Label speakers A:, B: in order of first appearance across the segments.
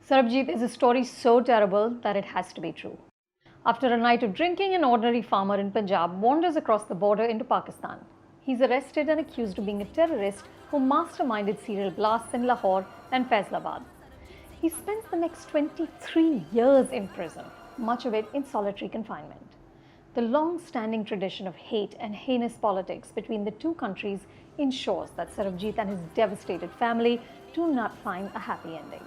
A: Sarabjit is a story so terrible that it has to be true. After a night of drinking, an ordinary farmer in Punjab wanders across the border into Pakistan. He's arrested and accused of being a terrorist who masterminded serial blasts in Lahore and Faisalabad. He spends the next 23 years in prison, much of it in solitary confinement. The long-standing tradition of hate and heinous politics between the two countries ensures that Sarabjit and his devastated family do not find a happy ending.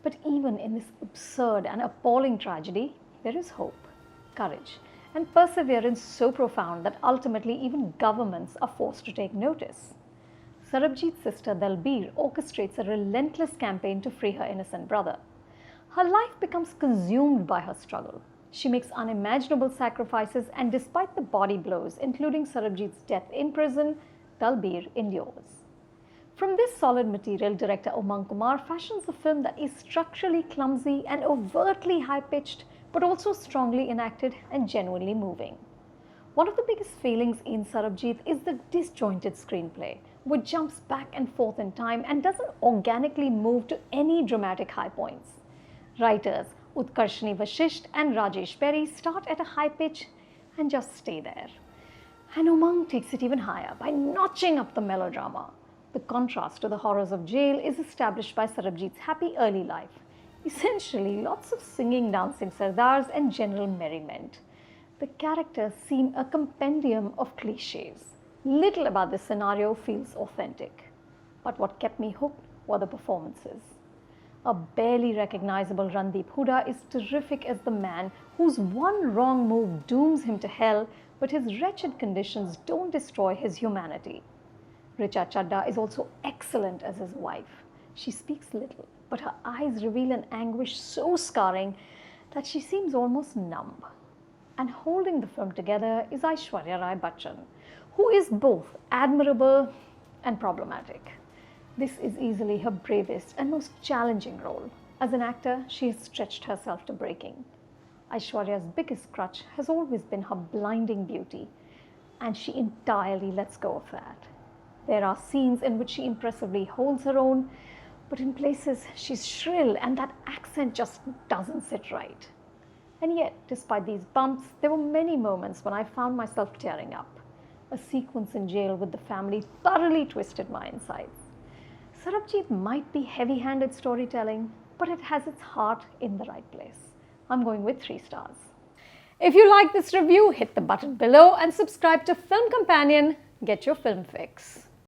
A: But even in this absurd and appalling tragedy, there is hope, courage, and perseverance so profound that ultimately even governments are forced to take notice. Sarabjit's sister Dalbir orchestrates a relentless campaign to free her innocent brother. Her life becomes consumed by her struggle. She makes unimaginable sacrifices, and despite the body blows, including Sarabjit's death in prison, Dalbir endures. From this solid material, director Kumar fashions a film that is structurally clumsy and overtly high-pitched, but also strongly enacted and genuinely moving. One of the biggest failings in Sarabjit is the disjointed screenplay, which jumps back and forth in time and doesn't organically move to any dramatic high points. Writers Utkarshini Vashisht and Rajesh Perry start at a high pitch and just stay there. And Umang takes it even higher by notching up the melodrama. The contrast to the horrors of jail is established by Sarabjit's happy early life. Essentially, lots of singing, dancing sardars and general merriment. The characters seem a compendium of cliches. Little about this scenario feels authentic. But what kept me hooked were the performances. A barely recognizable Randeep Hooda is terrific as the man whose one wrong move dooms him to hell, but his wretched conditions don't destroy his humanity. Richa Chadda is also excellent as his wife. She speaks little, but her eyes reveal an anguish so scarring that she seems almost numb. And holding the film together is Aishwarya Bachchan, who is both admirable and problematic. This is easily her bravest and most challenging role. As an actor, she has stretched herself to breaking. Aishwarya's biggest crutch has always been her blinding beauty, and she entirely lets go of that. There are scenes in which she impressively holds her own, but in places she's shrill and that accent just doesn't sit right. And yet, despite these bumps, there were many moments when I found myself tearing up. A sequence in jail with the family thoroughly twisted my insides. Sarabjit might be heavy-handed storytelling, but it has its heart in the right place. I'm going with 3 stars. If you like this review, hit the button below and subscribe to Film Companion. Get your film fix.